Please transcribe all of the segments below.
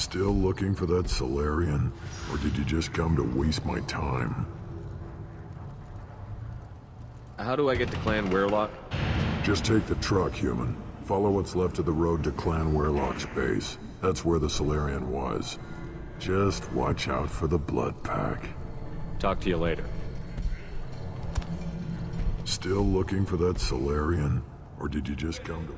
Still looking for that Solarian? Or did you just come to waste my time? How do I get to Clan Weirlock? Just take the truck, human. Follow what's left of the road to Clan Weirlock's base. That's where the Solarian was. Just watch out for the blood pack. Talk to you later. Still looking for that Solarian? Or did you just come to...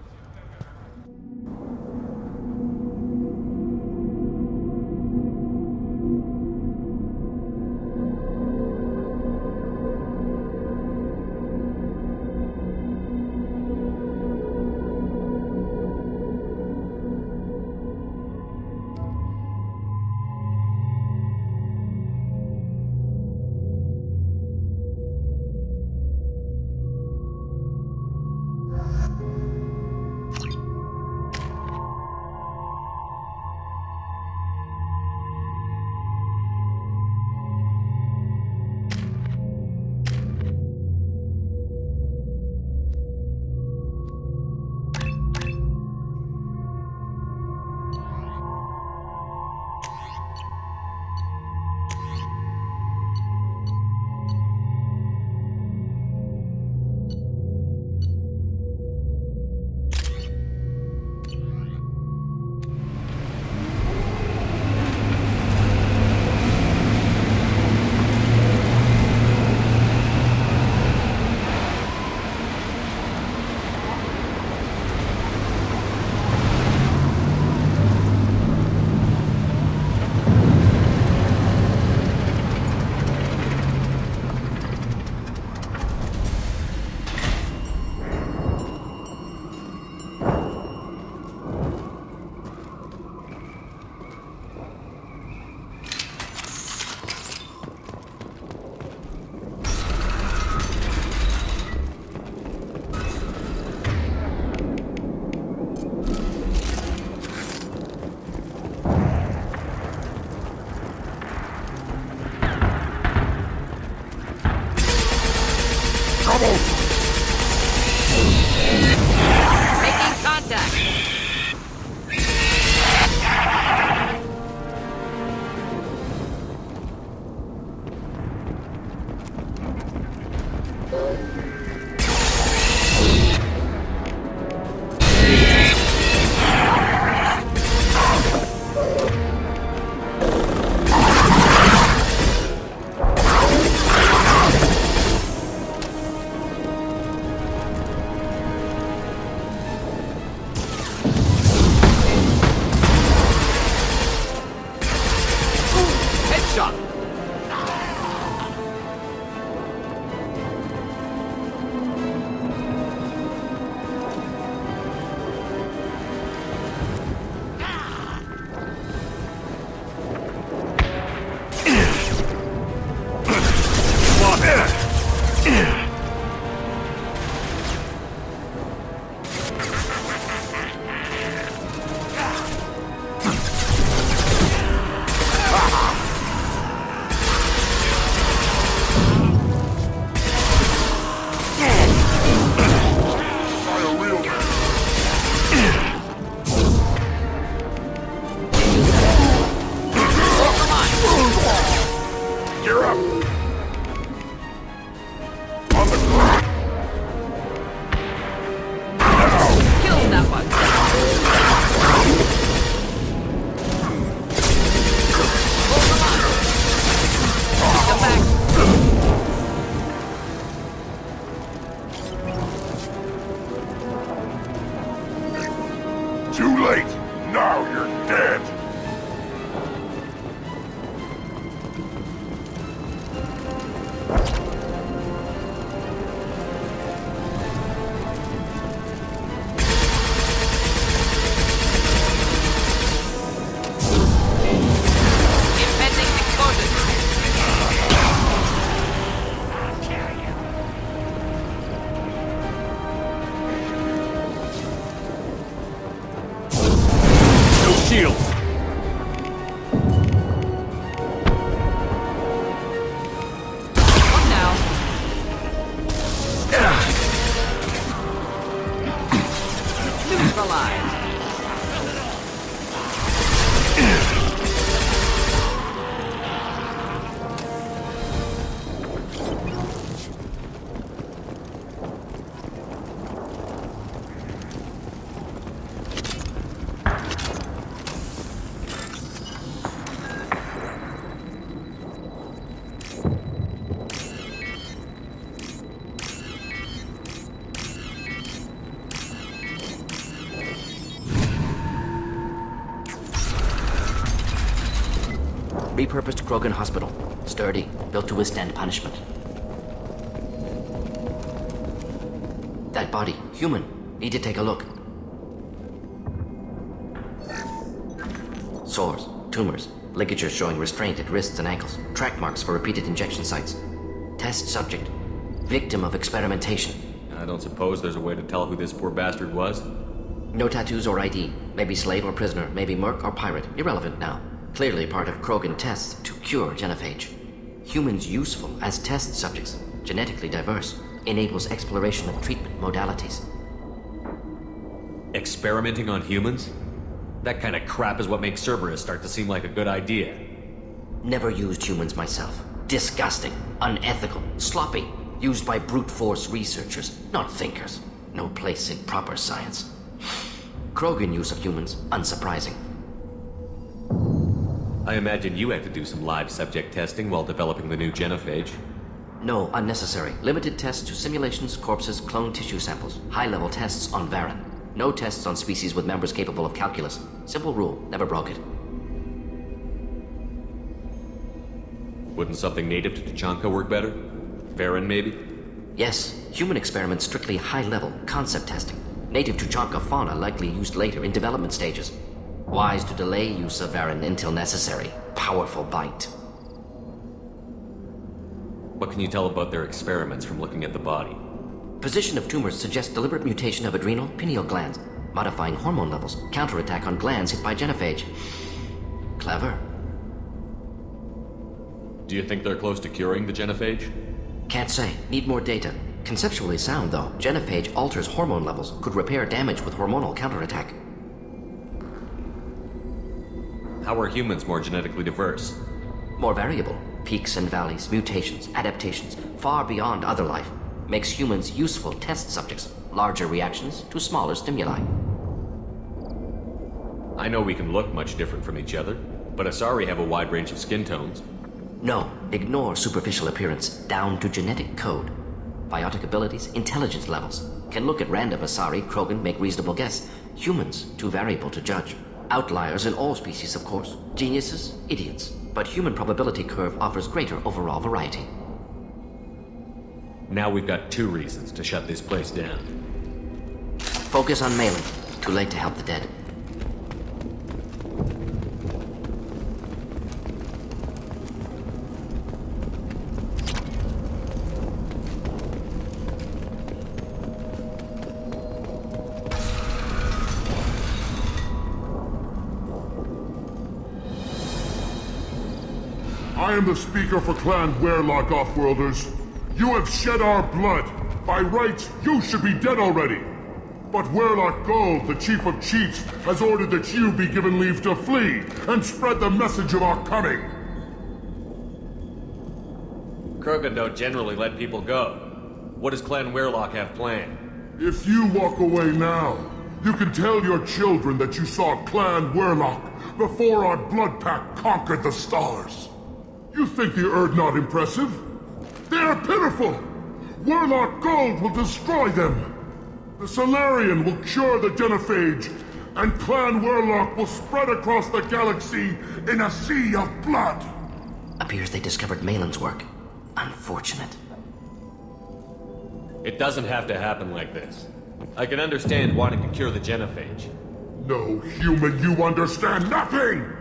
Making contact. Too late! Now you're dead! Impending explosion. Shield! What now? Neutralized. Repurposed Krogan hospital. Sturdy, built to withstand punishment. That body, human. Need to take a look. Sores, tumors, ligatures showing restraint at wrists and ankles, track marks for repeated injection sites. Test subject. Victim of experimentation. I don't suppose there's a way to tell who this poor bastard was? No tattoos or ID. Maybe slave or prisoner, maybe merc or pirate. Irrelevant now. Clearly part of Krogan tests to cure genophage. Humans useful as test subjects, genetically diverse, enables exploration of treatment modalities. Experimenting on humans? That kind of crap is what makes Cerberus start to seem like a good idea. Never used humans myself. Disgusting, unethical, sloppy. Used by brute force researchers, not thinkers. No place in proper science. Krogan use of humans, unsurprising. I imagine you had to do some live subject testing while developing the new genophage. No, unnecessary. Limited tests to simulations, corpses, cloned tissue samples. High-level tests on Varen. No tests on species with members capable of calculus. Simple rule, never broke it. Wouldn't something native to Tachanka work better? Varen, maybe? Yes, human experiments strictly high-level, concept testing. Native Tuchanka fauna likely used later in development stages. Wise to delay use of Varen until necessary. Powerful bite. What can you tell about their experiments from looking at the body? Position of tumors suggests deliberate mutation of adrenal, pineal glands, modifying hormone levels, counterattack on glands hit by genophage. Clever. Do you think they're close to curing the genophage? Can't say. Need more data. Conceptually sound, though. Genophage alters hormone levels, could repair damage with hormonal counterattack. How are humans more genetically diverse? More variable. Peaks and valleys, mutations, adaptations, far beyond other life. Makes humans useful test subjects. Larger reactions to smaller stimuli. I know we can look much different from each other, but Asari have a wide range of skin tones. No, ignore superficial appearance, down to genetic code. Biotic abilities, intelligence levels. Can look at random Asari, Krogan, make reasonable guess. Humans, too variable to judge. Outliers in all species, of course. Geniuses, idiots. But human probability curve offers greater overall variety. Now we've got 2 reasons to shut this place down. Focus on Malin. Too late to help the dead. I am the speaker for Clan Werlock, Offworlders. You have shed our blood. By rights, you should be dead already. But Werlock Gold, the Chief of Chiefs, has ordered that you be given leave to flee and spread the message of our coming. Krogan don't generally let people go. What does Clan Werlock have planned? If you walk away now, you can tell your children that you saw Clan Werlock before our blood pact conquered the stars. You think the Erd not impressive? They are pitiful! Werlock Gold will destroy them! The Solarian will cure the genophage, and Clan Werlock will spread across the galaxy in a sea of blood! Appears they discovered Malin's work. Unfortunate. It doesn't have to happen like this. I can understand wanting to cure the genophage. No, human, you understand nothing!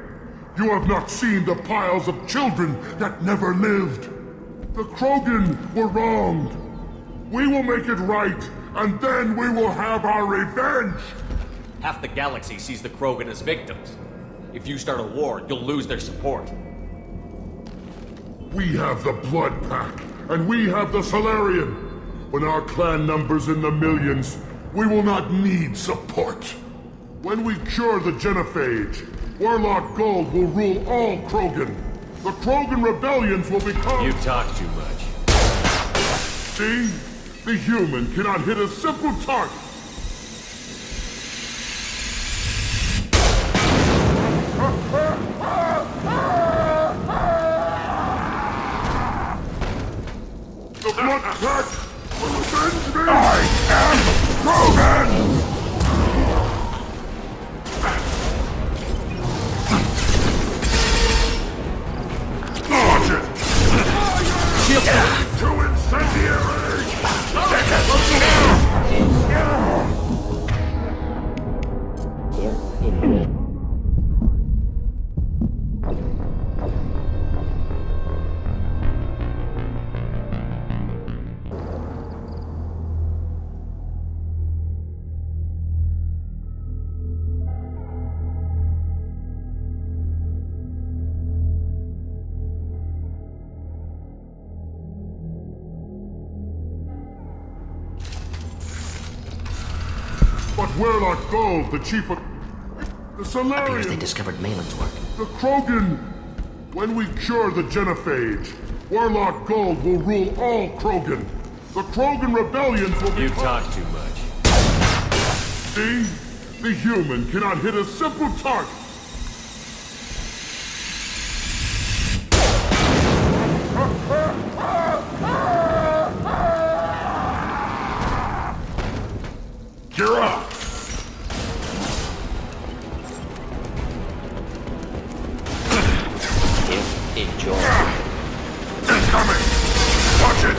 You have not seen the piles of children that never lived. The Krogan were wronged. We will make it right, and then we will have our revenge! Half the galaxy sees the Krogan as victims. If you start a war, you'll lose their support. We have the Blood Pack, and we have the Solarian. When our clan numbers in the millions, we will not need support. When we cure the genophage, Werlock Gold will rule all Krogan. The Krogan rebellions will become— You talk too much. See? The human cannot hit a simple target. The Blood Pack will avenge me! I am Krogan! But Werlock Gold, the chief of... The Appears Solarian... they discovered Malin's work. The Krogan... When we cure the genophage, Werlock Gold will rule all Krogan. The Krogan rebellions will be... You talk too much. See? The human cannot hit a simple target. Gear up! Enjoy. Incoming! Watch it!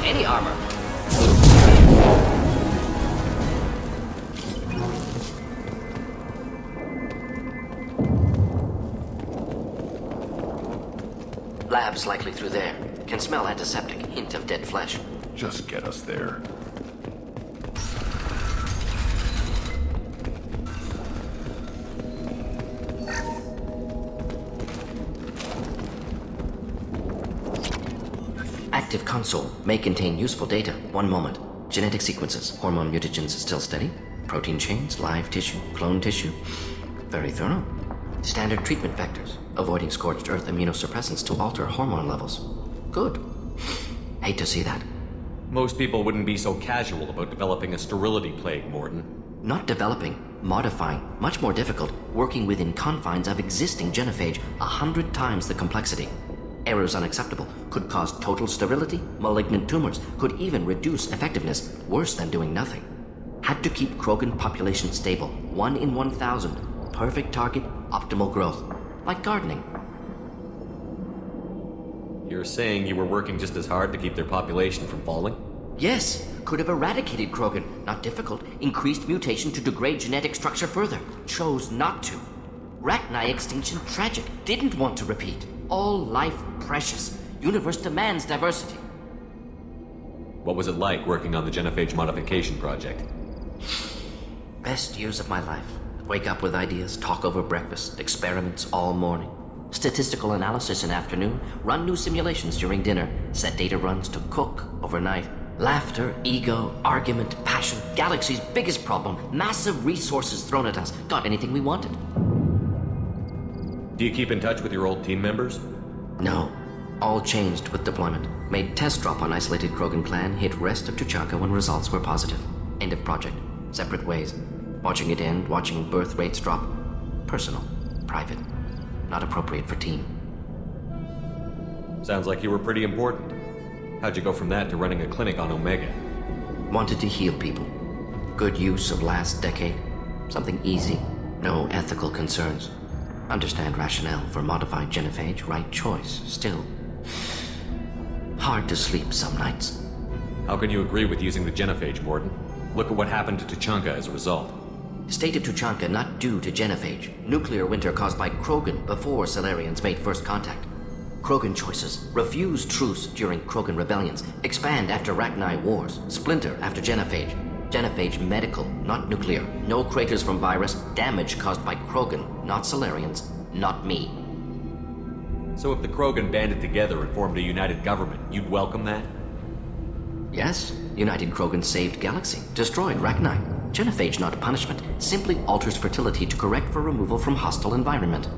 Any armor. Lab's likely through there. Can smell antiseptic. Hint of dead flesh. Just get us there. Active console may contain useful data. One moment. Genetic sequences, hormone mutagens still steady. Protein chains, live tissue, clone tissue. Very thorough. Standard treatment vectors, avoiding scorched earth immunosuppressants to alter hormone levels. Good. Hate to see that. Most people wouldn't be so casual about developing a sterility plague, Morden. Not developing, modifying, much more difficult, working within confines of existing genophage, 100 times the complexity. Errors unacceptable, could cause total sterility, malignant tumors, could even reduce effectiveness, worse than doing nothing. Had to keep Krogan population stable, 1 in 1,000. Perfect target, optimal growth. Like gardening. You're saying you were working just as hard to keep their population from falling? Yes, could have eradicated Krogan. Not difficult. Increased mutation to degrade genetic structure further. Chose not to. Rachni extinction tragic. Didn't want to repeat. All life precious. Universe demands diversity. What was it like working on the genophage modification project? Best years of my life. Wake up with ideas, talk over breakfast, experiments all morning. Statistical analysis in afternoon, run new simulations during dinner, set data runs to cook overnight. Laughter, ego, argument, passion, galaxy's biggest problem, massive resources thrown at us. Got anything we wanted. Do you keep in touch with your old team members? No. All changed with deployment. Made test drop on isolated Krogan clan, hit rest of Tuchanka when results were positive. End of project. Separate ways. Watching it end, watching birth rates drop. Personal. Private. Not appropriate for team. Sounds like you were pretty important. How'd you go from that to running a clinic on Omega? Wanted to heal people. Good use of last decade. Something easy. No ethical concerns. Understand rationale for modified genophage. Right choice. Still. Hard to sleep some nights. How can you agree with using the genophage, Morden? Look at what happened to Tuchanka as a result. State of Tuchanka not due to genophage. Nuclear winter caused by Krogan before Solarians made first contact. Krogan choices. Refuse truce during Krogan rebellions. Expand after Rachni wars. Splinter after genophage. Genophage medical, not nuclear. No craters from virus. Damage caused by Krogan, not Solarians. Not me. So if the Krogan banded together and formed a united government, you'd welcome that? Yes, United Krogan saved Galaxy. Destroyed Rachni. Genophage not a punishment. Simply alters fertility to correct for removal from hostile environment.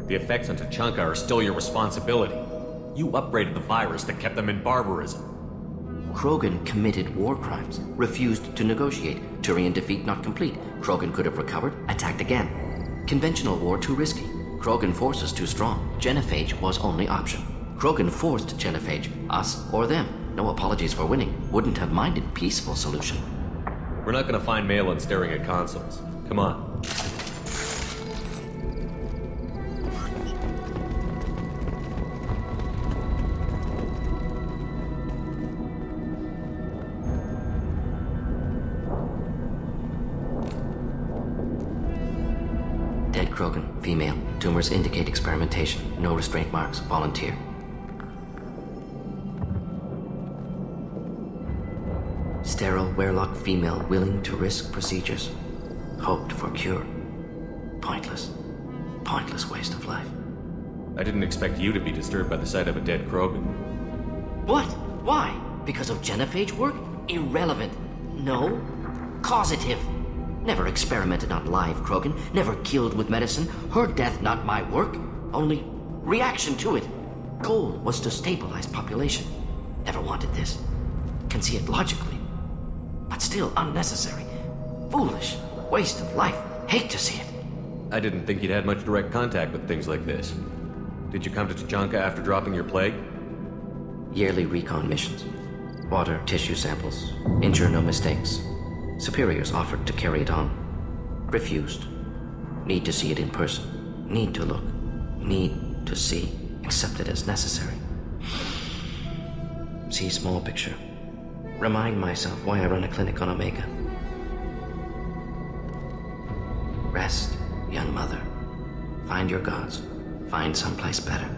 The effects on Tuchanka are still your responsibility. You upgraded the virus that kept them in barbarism. Krogan committed war crimes, refused to negotiate. Turian defeat not complete. Krogan could have recovered, attacked again. Conventional war too risky. Krogan forces too strong. Genophage was only option. Krogan forced genophage, us or them. No apologies for winning. Wouldn't have minded peaceful solution. We're not gonna find Malin staring at consoles. Come on. Krogan, female. Tumors indicate experimentation. No restraint marks. Volunteer. Sterile Werelock female willing to risk procedures. Hoped for cure. Pointless. Pointless waste of life. I didn't expect you to be disturbed by the sight of a dead Krogan. What? Why? Because of genophage work? Irrelevant. No. Causative. Never experimented on live Krogan. Never killed with medicine. Her death not my work. Only reaction to it. Goal was to stabilize population. Never wanted this. Can see it logically. But still unnecessary. Foolish. Waste of life. Hate to see it. I didn't think you'd had much direct contact with things like this. Did you come to Tachanka after dropping your plague? Yearly recon missions. Water, tissue samples. Ensure no mistakes. Superiors offered to carry it on. Refused. Need to see it in person. Need to look. Need to see. Accept it as necessary. See small picture. Remind myself why I run a clinic on Omega. Rest, young mother. Find your gods. Find someplace better.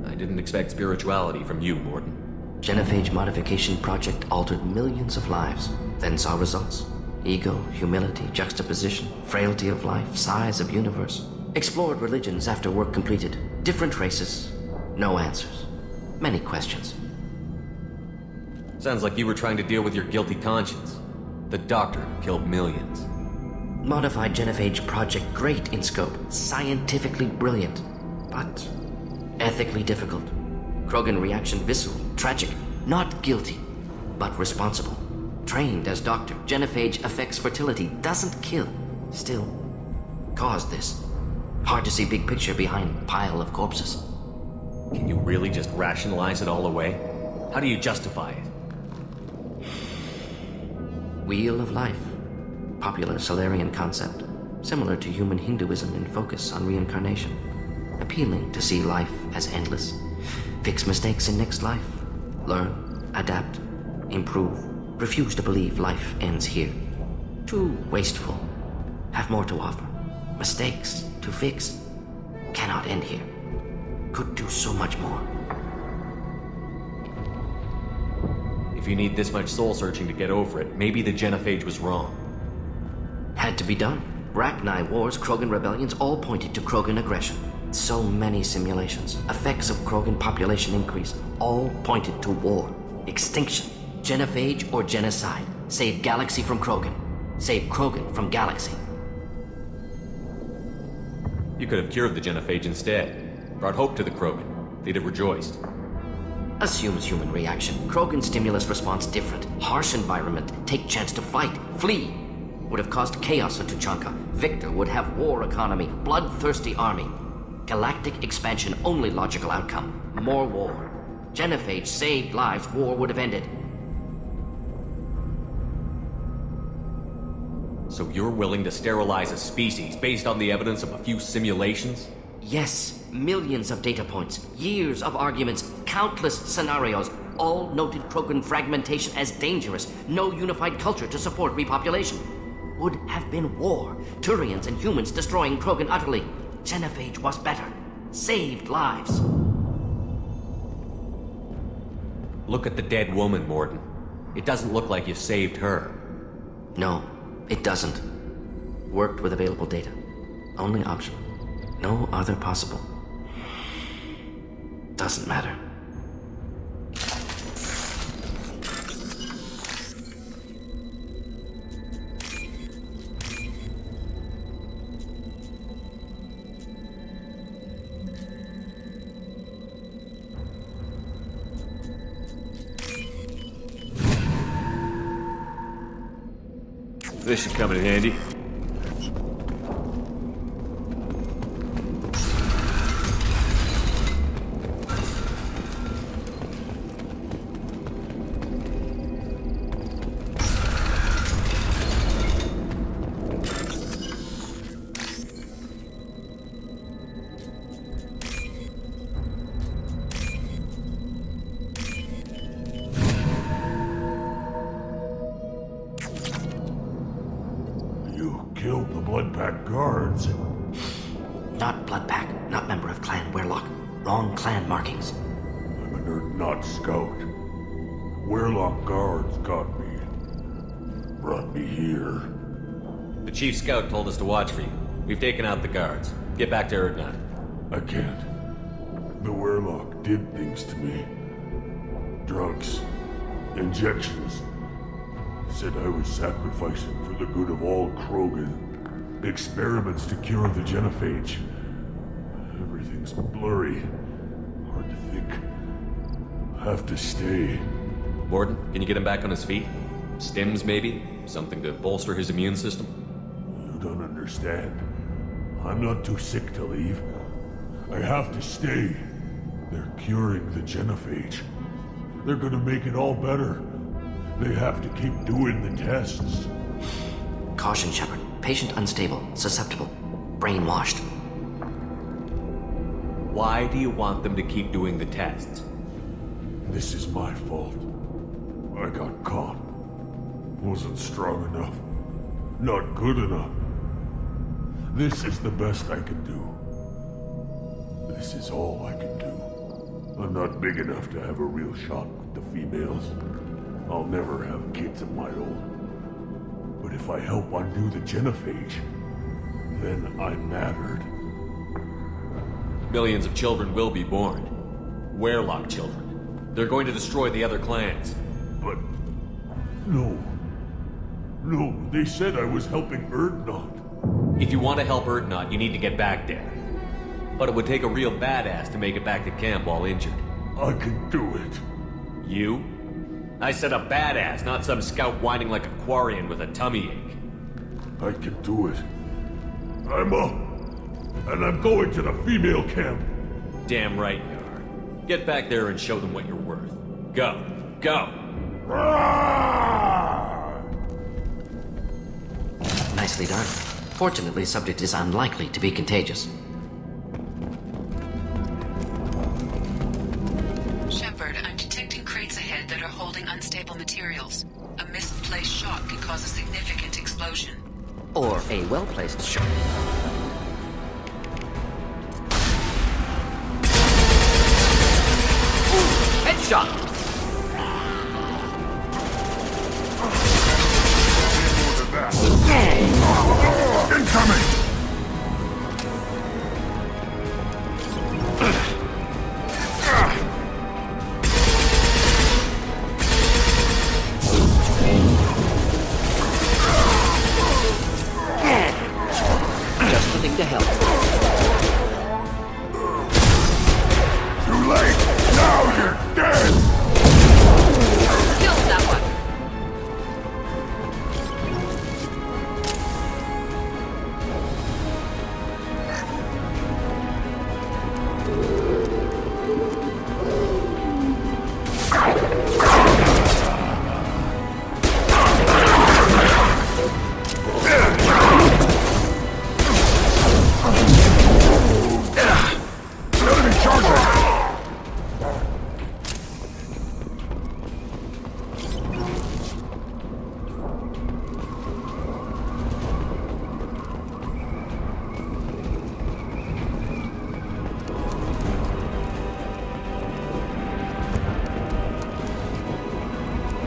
I didn't expect spirituality from you, Morden. Genophage modification project altered millions of lives, then saw results. Ego, humility, juxtaposition, frailty of life, size of universe. Explored religions after work completed. Different races. No answers. Many questions. Sounds like you were trying to deal with your guilty conscience. The doctor killed millions. Modified genophage project great in scope. Scientifically brilliant. But ethically difficult. Krogan reaction visceral, tragic, not guilty, but responsible. Trained as doctor, genophage affects fertility, doesn't kill. Still, caused this. Hard to see big picture behind pile of corpses. Can you really just rationalize it all away? How do you justify it? Wheel of life. Popular Solarian concept. Similar to human Hinduism in focus on reincarnation. Appealing to see life as endless. Fix mistakes in next life. Learn, adapt, improve. Refuse to believe life ends here. Too wasteful. Have more to offer. Mistakes to fix. Cannot end here. Could do so much more. If you need this much soul searching to get over it, maybe the genophage was wrong. Had to be done. Rachni wars, Krogan rebellions, all pointed to Krogan aggression. So many simulations, effects of Krogan population increase, all pointed to war, extinction, genophage or genocide. Save galaxy from Krogan. Save Krogan from galaxy. You could have cured the genophage instead. Brought hope to the Krogan. They'd have rejoiced. Assumes human reaction. Krogan stimulus response different. Harsh environment. Take chance to fight. Flee. Would have caused chaos in Tachanka. Victor would have war economy. Bloodthirsty army. Galactic expansion only logical outcome. More war. Genophage saved lives. War would have ended. So you're willing to sterilize a species based on the evidence of a few simulations? Yes, millions of data points, years of arguments, countless scenarios, all noted Krogan fragmentation as dangerous, no unified culture to support repopulation. Would have been war, Turians and humans destroying Krogan utterly. Genophage was better, saved lives. Look at the dead woman, Morden. It doesn't look like you saved her. No, it doesn't. Worked with available data. Only option. No other possible. Doesn't matter. This should come in handy. You guards. Not Blood Pack, not member of Clan Werlock. Wrong clan markings. I'm an Urdnot scout. Werlock guards got me. Brought me here. The chief scout told us to watch for you. We've taken out the guards. Get back to Urdnot. I can't. The Werlock did things to me. Drugs. Injections. Said I was sacrificing for the good of all Krogan. Experiments to cure the genophage. Everything's blurry. Hard to think. Have to stay. Morden, can you get him back on his feet? Stims, maybe? Something to bolster his immune system? You don't understand. I'm not too sick to leave. I have to stay. They're curing the genophage. They're gonna make it all better. They have to keep doing the tests. Caution, Shepard. Patient unstable, susceptible, brainwashed. Why do you want them to keep doing the tests? This is my fault. I got caught. Wasn't strong enough. Not good enough. This is the best I can do. This is all I can do. I'm not big enough to have a real shot with the females. I'll never have kids of my own. But if I help undo the genophage, then I'm mattered. Millions of children will be born. Werlock children. They're going to destroy the other clans. But... no. No, they said I was helping Urdnot. If you want to help Urdnot, you need to get back there. But it would take a real badass to make it back to camp while injured. I can do it. You? I said a badass, not some scout whining like a Quarian with a tummy ache. I can do it. I'm up. And I'm going to the female camp. Damn right you are. Get back there and show them what you're worth. Go. Go! Nicely done. Fortunately, subject is unlikely to be contagious. Shepard, I'm detecting crates ahead that are holding unstable materials. A misplaced shot could cause a significant explosion. Or a well-placed shot. Headshot! Incoming! Just the thing to help. Too late! Now you're dead! Killed that one! Enemy charger!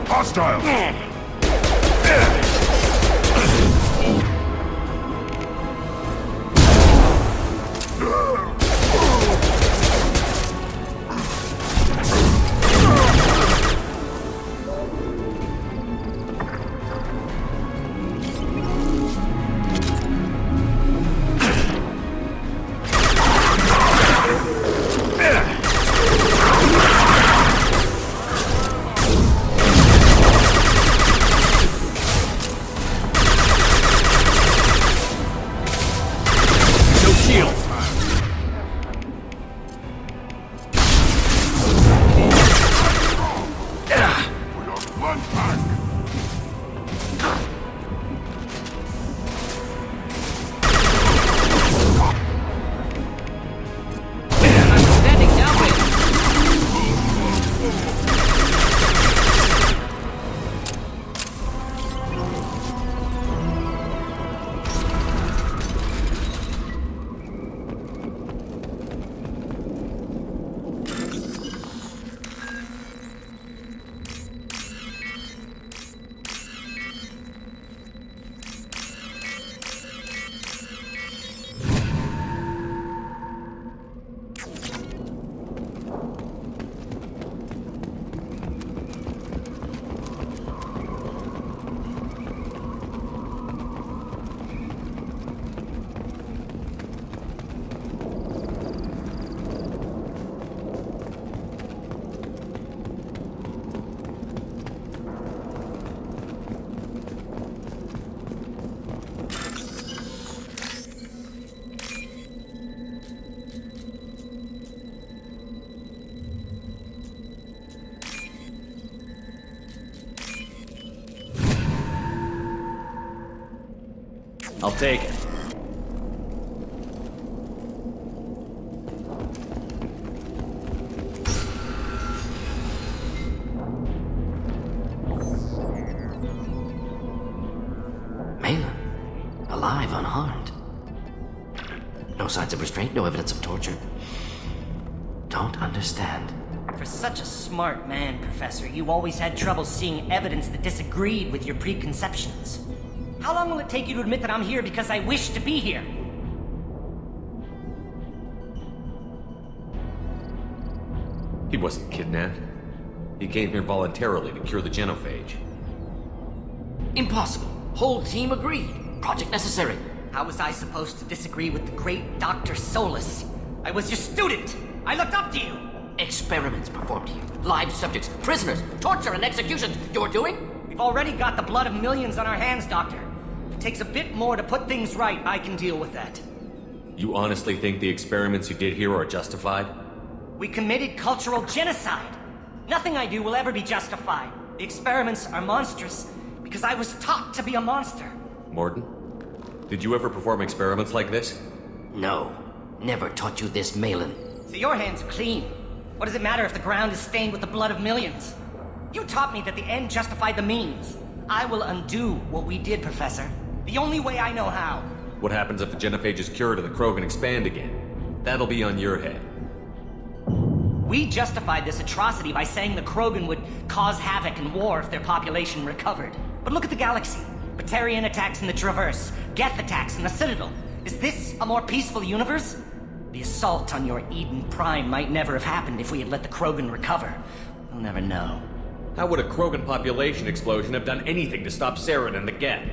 Hostile! I'll take it. Malin, alive, unharmed. No signs of restraint, no evidence of torture. Don't understand. For such a smart man, Professor, you always had trouble seeing evidence that disagreed with your preconceptions. How long will it take you to admit that I'm here because I wish to be here? He wasn't kidnapped. He came here voluntarily to cure the genophage. Impossible. Whole team agreed. Project necessary. How was I supposed to disagree with the great Dr. Solus? I was your student! I looked up to you! Experiments performed here. Live subjects, prisoners, torture and executions. You're doing? We've already got the blood of millions on our hands, Doctor. If it takes a bit more to put things right, I can deal with that. You honestly think the experiments you did here are justified? We committed cultural genocide. Nothing I do will ever be justified. The experiments are monstrous because I was taught to be a monster. Morden, did you ever perform experiments like this? No. Never taught you this, Malin. So your hands are clean. What does it matter if the ground is stained with the blood of millions? You taught me that the end justified the means. I will undo what we did, Professor. The only way I know how. What happens if the genophage is cured and the Krogan expand again? That'll be on your head. We justified this atrocity by saying the Krogan would cause havoc and war if their population recovered. But look at the galaxy. Batarian attacks in the Traverse, Geth attacks in the Citadel. Is this a more peaceful universe? The assault on your Eden Prime might never have happened if we had let the Krogan recover. We'll never know. How would a Krogan population explosion have done anything to stop Saren and the Geth?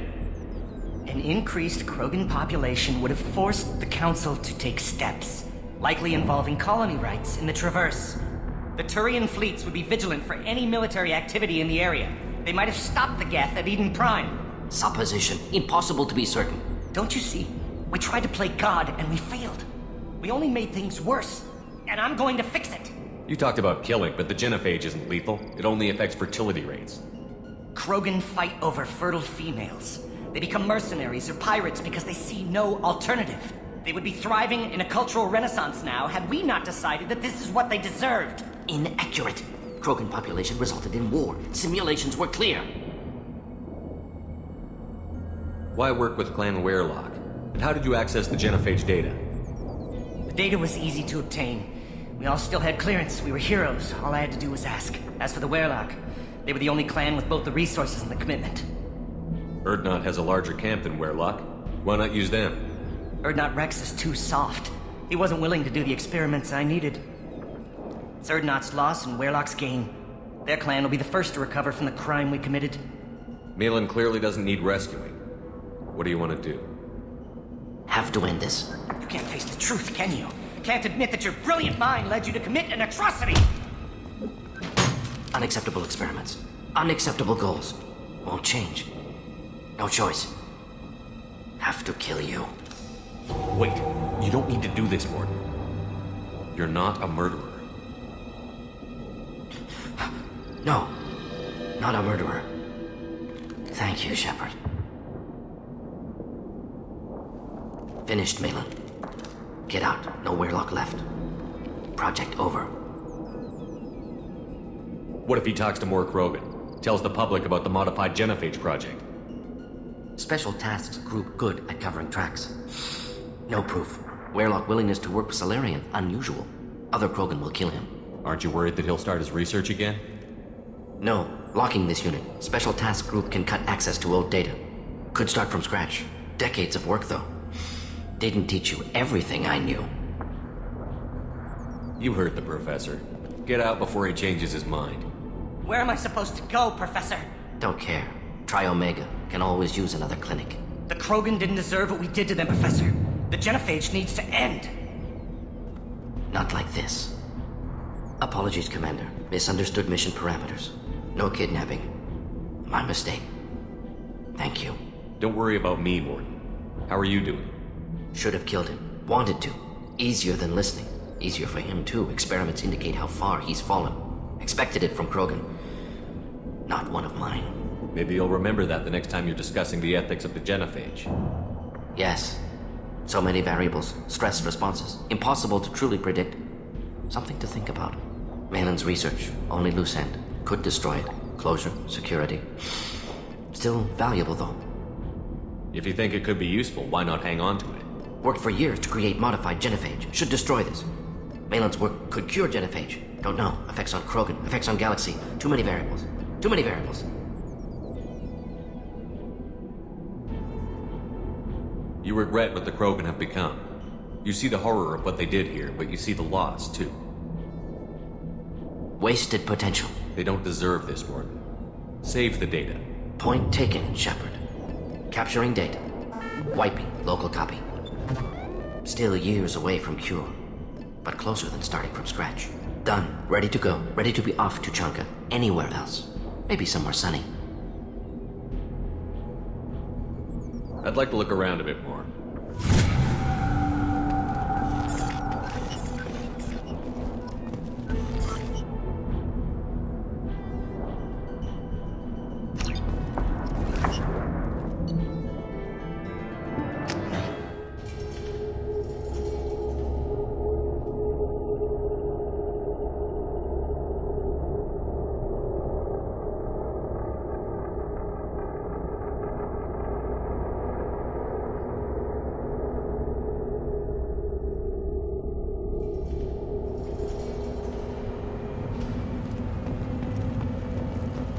An increased Krogan population would have forced the Council to take steps, likely involving colony rights in the Traverse. The Turian fleets would be vigilant for any military activity in the area. They might have stopped the Geth at Eden Prime. Supposition. Impossible to be certain. Don't you see? We tried to play God and we failed. We only made things worse. And I'm going to fix it. You talked about killing, but the genophage isn't lethal. It only affects fertility rates. Krogan fight over fertile females. They become mercenaries or pirates because they see no alternative. They would be thriving in a cultural renaissance now had we not decided that this is what they deserved. Inaccurate. Krogan population resulted in war. Simulations were clear. Why work with Clan Weirlock? And how did you access the genophage data? The data was easy to obtain. We all still had clearance. We were heroes. All I had to do was ask. As for the Weirlock, they were the only clan with both the resources and the commitment. Urdnot has a larger camp than Weirlock. Why not use them? Urdnot Rex is too soft. He wasn't willing to do the experiments I needed. It's Urdnot's loss and Weirlock's gain. Their clan will be the first to recover from the crime we committed. Malin clearly doesn't need rescuing. What do you want to do? Have to end this. You can't face the truth, can you? Can't admit that your brilliant mind led you to commit an atrocity! Unacceptable experiments. Unacceptable goals. Won't change. No choice. Have to kill you. Wait, you don't need to do this, Morden. You're not a murderer. No. Not a murderer. Thank you, Shepard. Finished, Malin. Get out. No Weirlock left. Project over. What if he talks to more Krogan? Tells the public about the modified genophage project? Special Tasks Group good at covering tracks. No proof. Weirlock willingness to work with Salarian, unusual. Other Krogan will kill him. Aren't you worried that he'll start his research again? No. Locking this unit. Special Task Group can cut access to old data. Could start from scratch. Decades of work, though. Didn't teach you everything I knew. You heard the professor. Get out before he changes his mind. Where am I supposed to go, Professor? Don't care. Try Omega. Can always use another clinic. The Krogan didn't deserve what we did to them, Professor. The genophage needs to end. Not like this. Apologies, Commander. Misunderstood mission parameters. No kidnapping. My mistake. Thank you. Don't worry about me, Morden. How are you doing? Should have killed him. Wanted to. Easier than listening. Easier for him, too. Experiments indicate how far he's fallen. Expected it from Krogan. Not one of mine. Maybe you'll remember that the next time you're discussing the ethics of the genophage. Yes. So many variables, stress responses, impossible to truly predict. Something to think about. Malin's research, only loose end. Could destroy it. Closure, security. Still valuable, though. If you think it could be useful, why not hang on to it? Worked for years to create modified genophage. Should destroy this. Malin's work could cure genophage. Don't know. Effects on Krogan, effects on Galaxy. Too many variables. Too many variables. You regret what the Krogan have become. You see the horror of what they did here, but you see the loss, too. Wasted potential. They don't deserve this, Mordin. Save the data. Point taken, Shepard. Capturing data. Wiping local copy. Still years away from cure, but closer than starting from scratch. Done. Ready to go. Ready to be off to Chanka. Anywhere else. Maybe somewhere sunny. I'd like to look around a bit more.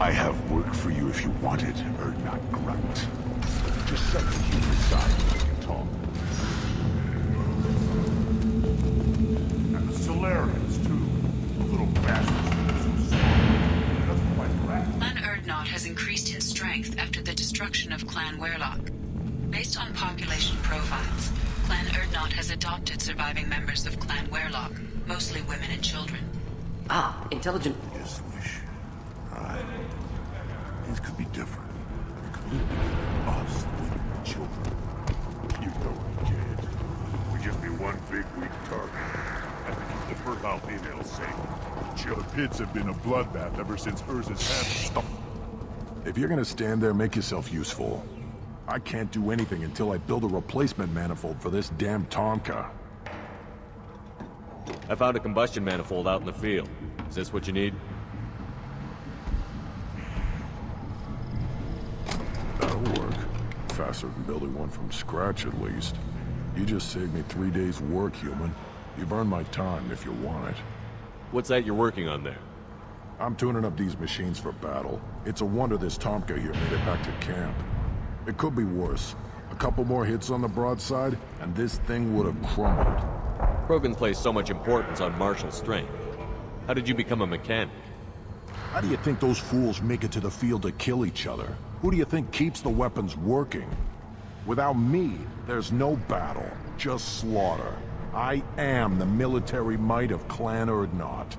I have work for you if you want it, or not grunt. Just set the human aside so we can talk. And the Solarians, too. Those little bastards. That's quite right. Clan Urdnot has increased in strength after the destruction of Clan Werlock. Based on population profiles, Clan Urdnot has adopted surviving members of Clan Werlock, mostly women and children. Ah, intelligent. Just wish. Things could be different. It could be us, women, and children. You know we can't. We'd just be one big weak target. I think keep the fertile females safe. The pits have been a bloodbath ever since Urza's had. Stop. If you're gonna stand there, make yourself useful. I can't do anything until I build a replacement manifold for this damn Tonka. I found a combustion manifold out in the field. Is this what you need? That'll work. Faster than building one from scratch, at least. You just saved me 3 days' work, human. You've earned my time if you want it. What's that you're working on there? I'm tuning up these machines for battle. It's a wonder this Tomka here made it back to camp. It could be worse. A couple more hits on the broadside, and this thing would have crumbled. Krogan placed so much importance on martial strength. How did you become a mechanic? How do you think those fools make it to the field to kill each other? Who do you think keeps the weapons working? Without me, there's no battle, just slaughter. I am the military might of Clan Urdnot.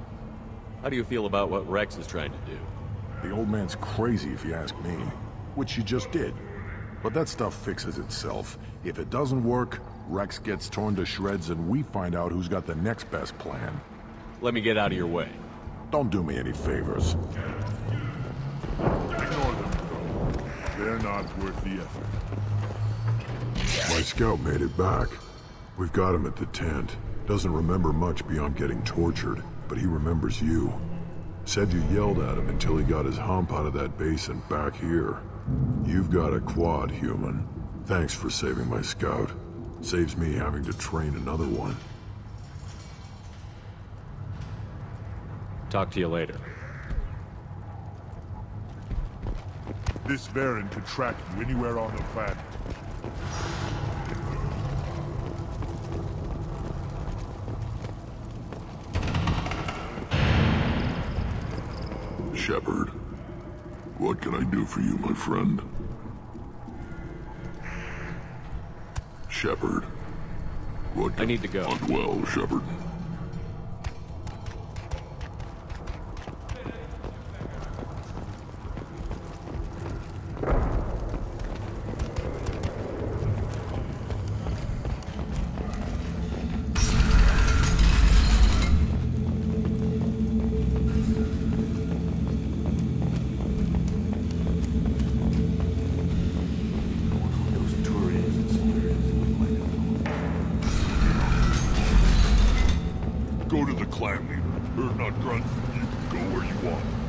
How do you feel about what Rex is trying to do? The old man's crazy if you ask me, which you just did. But that stuff fixes itself. If it doesn't work, Rex gets torn to shreds and we find out who's got the next best plan. Let me get out of your way. Don't do me any favors. Ignore them, though. They're not worth the effort. My scout made it back. We've got him at the tent. Doesn't remember much beyond getting tortured, but he remembers you. Said you yelled at him until he got his hump out of that basin back here. You've got a quad, human. Thanks for saving my scout. Saves me having to train another one. Talk to you later. This Varen could track you anywhere on the planet. Shepard, what can I do for you, my friend? Shepard, what can I need to go. Well, Shepard. Those Turians and Solarians. clan leader. Urdnot Grunt, you go where you want.